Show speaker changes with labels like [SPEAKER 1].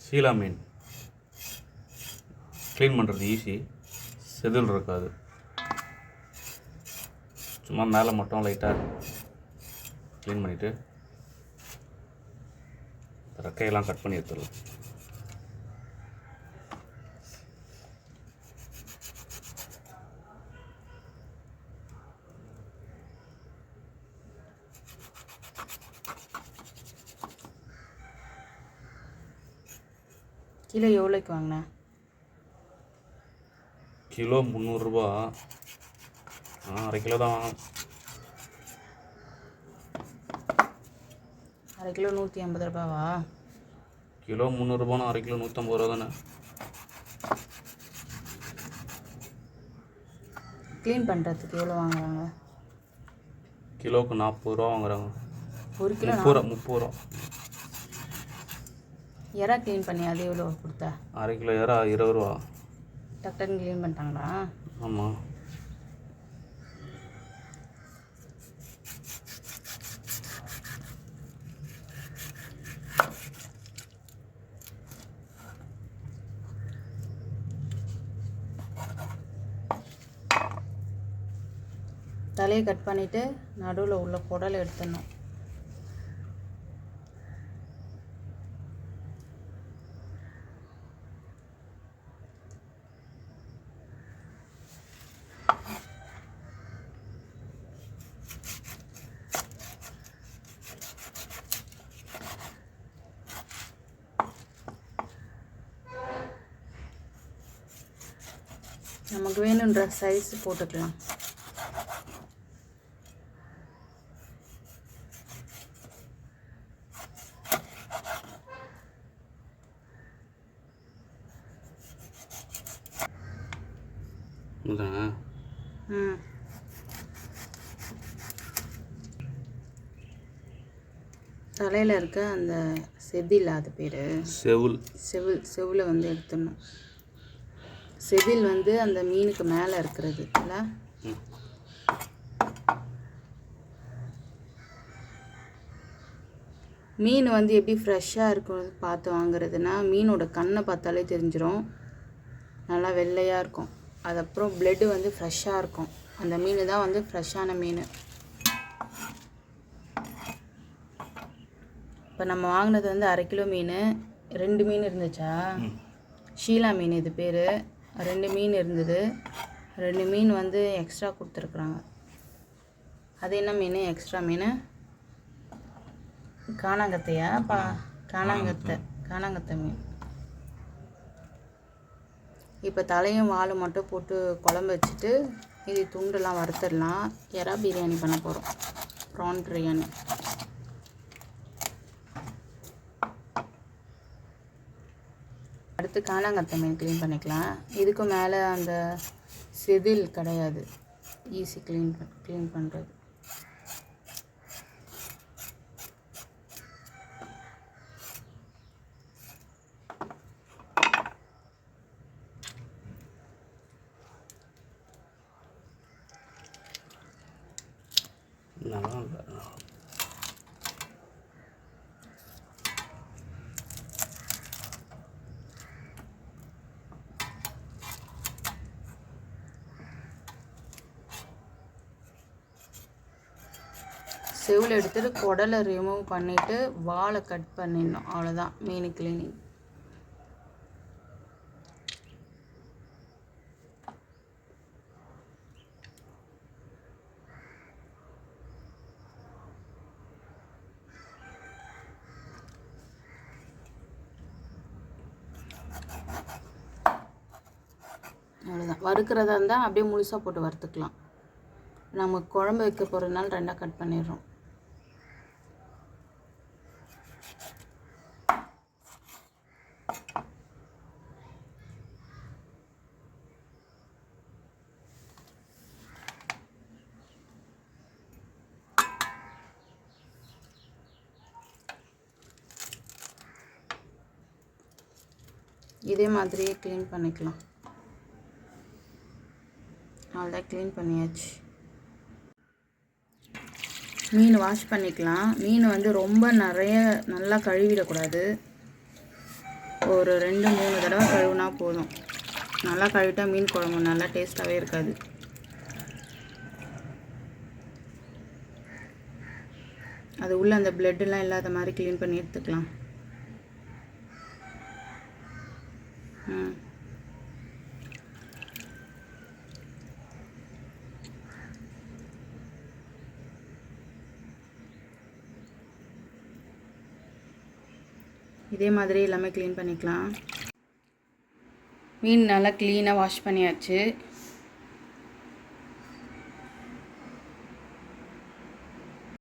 [SPEAKER 1] சீலா மீன் க்ளீன் பண்ணுறது ஈஸி, செதில் இருக்காது. சும்மா மேலே மட்டும் லைட்டாக க்ளீன் பண்ணிவிட்டு ரெக்கையெல்லாம் கட் பண்ணி எடுத்துடலாம்.
[SPEAKER 2] கிலோ எவ்வளோக்கு வாங்கினா?
[SPEAKER 1] கிலோ 300 ரூபா. அரை கிலோ தான் வாங்கணும்.
[SPEAKER 2] அரை கிலோ 150 ரூபாவா?
[SPEAKER 1] கிலோ 300 ரூபானா அரை கிலோ 150 ரூபா தானே.
[SPEAKER 2] க்ளீன் பண்ணுறதுக்கு எவ்வளோ வாங்குறாங்க?
[SPEAKER 1] கிலோவுக்கு 40 ரூபா வாங்குறாங்க.
[SPEAKER 2] ஒரு கிலோ
[SPEAKER 1] 30 ரூபா.
[SPEAKER 2] எறா க்ளீன் பண்ணி அது எவ்வளோ கொடுத்தா?
[SPEAKER 1] அரை கிலோ எறா 20 ரூபா.
[SPEAKER 2] டக்குன்னு க்ளீன் பண்ணிட்டாங்களா?
[SPEAKER 1] ஆமாம்.
[SPEAKER 2] தலையை கட் பண்ணிவிட்டு நடுவில் உள்ள குடலை எடுத்துடணும். நமக்கு வேணுன்ற சைஸ் போட்டுக்கலாம். தலையில் இருக்க அந்த செதில், அது பேர் செவில் வந்து எடுத்துடணும். செதில் வந்து அந்த மீனுக்கு மேலே இருக்கிறது இல்லை? மீன் வந்து எப்படி ஃப்ரெஷ்ஷாக இருக்கும் பார்த்து வாங்குறதுன்னா, மீனோட கண்ணை பார்த்தாலே தெரிஞ்சிடும். நல்லா வெள்ளையாக இருக்கும். அது அப்புறம் பிளட்டு வந்து ஃப்ரெஷ்ஷாக இருக்கும். அந்த மீன் தான் வந்து ஃப்ரெஷ்ஷான மீன். இப்போ நம்ம வாங்கினது வந்து அரை கிலோ மீன். 2 மீன் இருந்துச்சா? ஷீலா மீன் இது பேர். 2 மீன் இருந்தது. 2 மீன் வந்து எக்ஸ்ட்ரா கொடுத்துருக்குறாங்க. அது என்ன மீன் எக்ஸ்ட்ரா மீன்? காணாங்கத்தையா? காணாங்கத்தை மீன். இப்போ தலையும் வாலும் மட்டும் போட்டு குழம்பு வச்சுட்டு இது துண்டெல்லாம் வறுத்துடலாம். எறா பிரியாணி பண்ண போகிறோம், ப்ரான் பிரியாணி. அடுத்து காணாங்கத்தை மீன் க்ளீன் பண்ணிக்கலாம். இதுக்கு மேலே அந்த செதில் கிடையாது, ஈஸி க்ளீன் பண்ணுறது. செவில் எடுத்துட்டு குடலை ரிமூவ் பண்ணிவிட்டு வாலை கட் பண்ணிடணும். அவ்வளோதான் மீன் கிளீனிங். அவ்வளோதான். வறுக்கிறதா இருந்தால் அப்படியே முழுசாக போட்டு வறுத்துக்கலாம். நம்ம குழம்பு வைக்க போகிறதுனால 2ஆக கட் பண்ணிடுறோம். இதே மாதிரியே க்ளீன் பண்ணிக்கலாம். அவ்வளோதான், க்ளீன் பண்ணியாச்சு. மீன் வாஷ் பண்ணிக்கலாம். மீன் வந்து ரொம்ப நல்லா கழுவிடக்கூடாது. ஒரு 2-3 தடவை கழுவுனா போதும். நல்லா கழுவிட்டா மீன் குழம்பு நல்லா டேஸ்ட்டாகவே இருக்காது. அது உள்ள அந்த பிளட்டெல்லாம் இல்லாத மாதிரி க்ளீன் பண்ணி எடுத்துக்கலாம். இதே மாதிரி எல்லாமே க்ளீன் பண்ணிக்கலாம். மீன் நல்லா க்ளீனாக வாஷ் பண்ணியாச்சு.